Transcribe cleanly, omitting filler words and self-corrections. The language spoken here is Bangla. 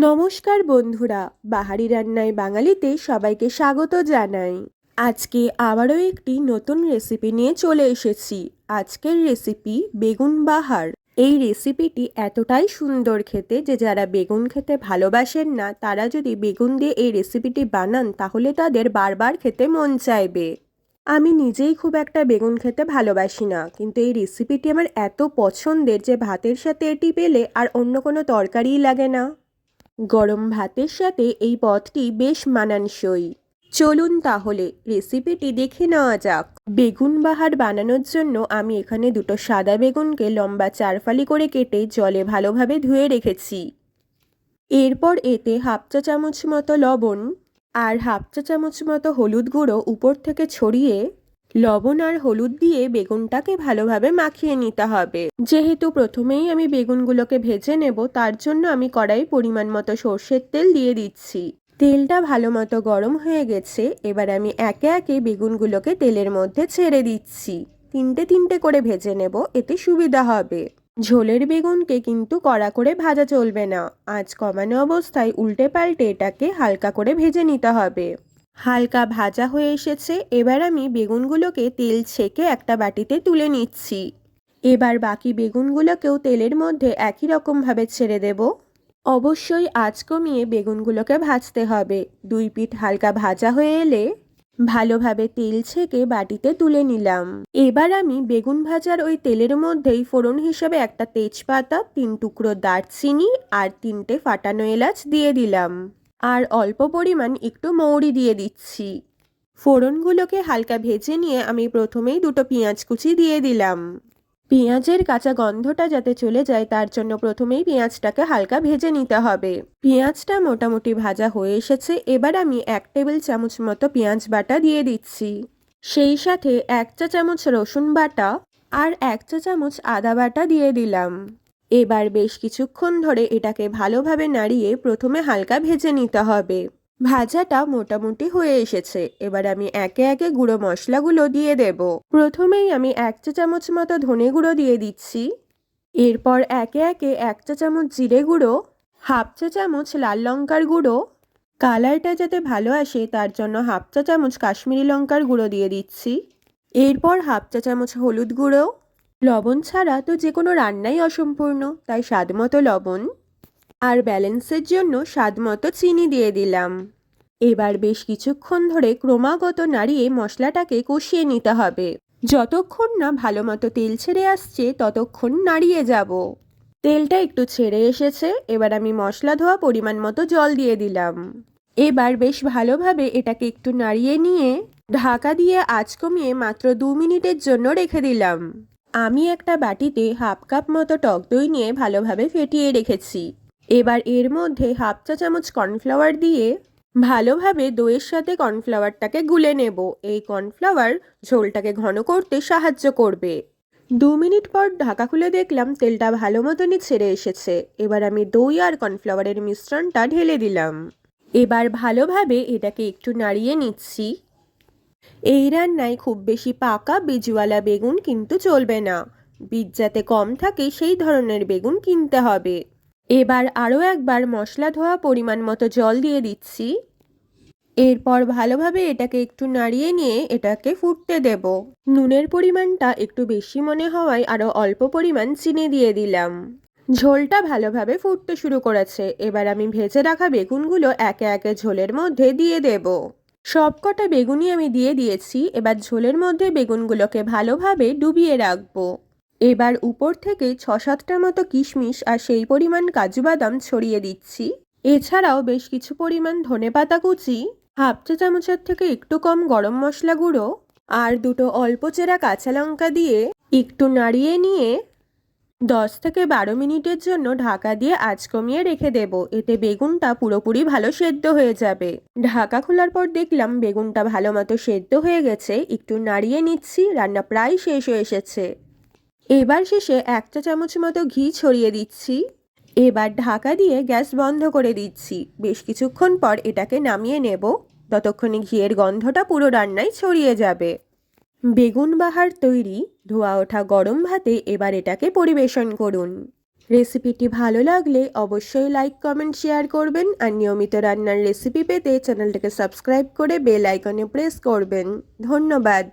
নমস্কার বন্ধুরা, বাহারি রান্নায় বাঙালিতে সবাইকে স্বাগত জানাই। আজকে আবারও একটি নতুন রেসিপি নিয়ে চলে এসেছি। আজকের রেসিপি বেগুন বাহার। এই রেসিপিটি এতটাই সুন্দর খেতে যে যারা বেগুন খেতে ভালোবাসেন না তারা যদি বেগুন দিয়ে এই রেসিপিটি বানান তাহলে তাদের বারবার খেতে মন চাইবে। আমি নিজেই খুব একটা বেগুন খেতে ভালোবাসি না, কিন্তু এই রেসিপিটি আমার এত পছন্দের যে ভাতের সাথে এটি পেলে আর অন্য কোনো তরকারিই লাগে না। গরম ভাতের সাথে এই পদটি বেশ মানানসই। চলুন তাহলে রেসিপিটি দেখে নেওয়া যাক। বেগুন বাহার বানানোর জন্য আমি এখানে দুটো সাদা বেগুনকে লম্বা 4 ফালি করে কেটে জলে ভালোভাবে ধুয়ে রেখেছি। এরপর এতে হাফ চা চামচ মতো লবণ আর হাফ চা চামচ মতো হলুদ গুঁড়ো উপর থেকে ছড়িয়ে লবণ আর হলুদ দিয়ে বেগুনটাকে ভালোভাবে মাখিয়ে নিতে হবে। যেহেতু প্রথমেই আমি বেগুনগুলোকে ভেজে নেব, তার জন্য আমি কড়াই পরিমাণ মতো সর্ষের তেল দিয়ে দিচ্ছি। তেলটা ভালো মতো গরম হয়ে গেছে। এবার আমি একে একে বেগুনগুলোকে তেলের মধ্যে ছেড়ে দিচ্ছি। তিনটে তিনটে করে ভেজে নেব, এতে সুবিধা হবে। ঝোলের বেগুনকে কিন্তু কড়া করে ভাজা চলবে না। আঁচ কমানো অবস্থায় উল্টে পাল্টে এটাকে হালকা করে ভেজে নিতে হবে। হালকা ভাজা হয়ে এসেছে। এবার আমি বেগুনগুলোকে তেল ছেঁকে একটা বাটিতে তুলে নিচ্ছি। এবার বাকি বেগুনগুলোকেও তেলের মধ্যে একই রকমভাবে ছেড়ে দেব। অবশ্যই আঁচ কমিয়ে বেগুনগুলোকে ভাজতে হবে। দুই পিঠ হালকা ভাজা হয়ে এলে ভালোভাবে তেল ছেঁকে বাটিতে তুলে নিলাম। এবার আমি বেগুন ভাজার ওই তেলের মধ্যেই ফোড়ন হিসেবে একটা তেজপাতা, 3 টুকরো দারচিনি আর 3টে ফাটানো এলাচ দিয়ে দিলাম। আর অল্প পরিমাণ একটু মৌরি দিয়ে দিচ্ছি। ফোড়নগুলোকে হালকা ভেজে নিয়ে আমি প্রথমেই দুটো পেঁয়াজ কুচি দিয়ে দিলাম। পেঁয়াজের কাঁচা গন্ধটা যাতে চলে যায় তার জন্য প্রথমেই পেঁয়াজটাকে হালকা ভেজে নিতে হবে। পেঁয়াজটা মোটামুটি ভাজা হয়ে এসেছে। এবার আমি 1 টেবিল চামচ মতো পেঁয়াজ বাটা দিয়ে দিচ্ছি। সেই সাথে 1 চা চামচ রসুন বাটা আর 1 চা চামচ আদা বাটা দিয়ে দিলাম। এবার বেশ কিছুক্ষণ ধরে এটাকে ভালোভাবে নাড়িয়ে প্রথমে হালকা ভেজে নিতে হবে। ভাজাটা মোটামুটি হয়ে এসেছে। এবার আমি একে একে গুঁড়ো মশলাগুলো দিয়ে দেব। প্রথমেই আমি 1 চা চামচ মতো ধনে গুঁড়ো দিয়ে দিচ্ছি। এরপর একে একে 1 চা চামচ জিরে গুঁড়ো, হাফ চা চামচ লাল লঙ্কার গুঁড়ো, কালারটা যাতে ভালো আসে তার জন্য হাফ চা চামচ কাশ্মীরি লঙ্কার গুঁড়ো দিয়ে দিচ্ছি। এরপর হাফ চা চামচ হলুদ গুঁড়ো। লবণ ছাড়া তো যে কোনো রান্নাই অসম্পূর্ণ, তাই স্বাদ মতো লবণ আর ব্যালেন্সের জন্য স্বাদ মতো চিনি দিয়ে দিলাম। এবার বেশ কিছুক্ষণ ধরে ক্রমাগত নাড়িয়ে মশলাটাকে কষিয়ে নিতে হবে। যতক্ষণ না ভালো মতো তেল ছেড়ে আসছে ততক্ষণ নাড়িয়ে যাব। তেলটা একটু ছেড়ে এসেছে। এবার আমি মশলা ধোয়া পরিমাণ মতো জল দিয়ে দিলাম। এবার বেশ ভালোভাবে এটাকে একটু নাড়িয়ে নিয়ে ঢাকা দিয়ে আঁচ কমিয়ে মাত্র 2 মিনিটের জন্য রেখে দিলাম। আমি একটা বাটিতে হাফ কাপ মতো টক দই নিয়ে ভালোভাবে ফেটিয়ে রেখেছি। এবার এর মধ্যে হাফ চা চামচ কর্নফ্লাওয়ার দিয়ে ভালোভাবে দইয়ের সাথে কর্নফ্লাওয়ারটাকে গুলে নেব। এই কর্নফ্লাওয়ার ঝোলটাকে ঘন করতে সাহায্য করবে। 2 মিনিট পর ঢাকা খুলে দেখলাম তেলটা ভালো মতনই ছেড়ে এসেছে। এবার আমি দই আর কর্নফ্লাওয়ারের মিশ্রণটা ঢেলে দিলাম। এবার ভালোভাবে এটাকে একটু নাড়িয়ে নিচ্ছি। এই রান্নায় খুব বেশি পাকা বীজওয়ালা বেগুন কিন্তু চলবে না। বীজ যাতে কম থাকে সেই ধরনের বেগুন কিনতে হবে। এবার আরও একবার মশলা ধোয়া পরিমাণ মতো জল দিয়ে দিচ্ছি। এরপর ভালোভাবে এটাকে একটু নাড়িয়ে নিয়ে এটাকে ফুটতে দেব। নুনের পরিমাণটা একটু বেশি মনে হওয়ায় আরও অল্প পরিমাণ চিনি দিয়ে দিলাম। ঝোলটা ভালোভাবে ফুটতে শুরু করেছে। এবার আমি ভেজে রাখা বেগুনগুলো একে একে ঝোলের মধ্যে দিয়ে দেব। সবকটা বেগুনই আমি দিয়ে দিয়েছি। এবার ঝোলের মধ্যে বেগুনগুলোকে ভালোভাবে ডুবিয়ে রাখবো। এবার উপর থেকে 6-7টা মতো কিশমিশ আর সেই পরিমাণ কাজু বাদাম ছড়িয়ে দিচ্ছি। এছাড়াও বেশ কিছু পরিমাণ ধনেপাতা কুচি, হাফ চা চামচের থেকে একটু কম গরম মশলা গুঁড়ো আর দুটো অল্প চেরা কাঁচা লঙ্কা দিয়ে একটু নাড়িয়ে নিয়ে 10 থেকে 12 মিনিটের জন্য ঢাকা দিয়ে আঁচ কমিয়ে রেখে দেব। এতে বেগুনটা পুরোপুরি ভালো সেদ্ধ হয়ে যাবে। ঢাকা খোলার পর দেখলাম বেগুনটা ভালো মতো সেদ্ধ হয়ে গেছে। একটু নাড়িয়ে নিচ্ছি। রান্না প্রায় শেষ হয়ে এসেছে। এবার শেষে 1 চা চামচ মতো ঘি ছড়িয়ে দিচ্ছি। এবার ঢাকা দিয়ে গ্যাস বন্ধ করে দিচ্ছি। বেশ কিছুক্ষণ পর এটাকে নামিয়ে নেব। ততক্ষণে ঘিয়ের গন্ধটা পুরো রান্নায় ছড়িয়ে যাবে। বেগুন বাহার তৈরি। ধোয়া ওঠা গরম ভাতে এবার এটাকে পরিবেশন করুন। রেসিপিটি ভালো লাগলে অবশ্যই লাইক কমেন্ট শেয়ার করবেন আর নিয়মিত রান্নার রেসিপি পেতে চ্যানেলটাকে সাবস্ক্রাইব করে বেল আইকনে প্রেস করবেন। ধন্যবাদ।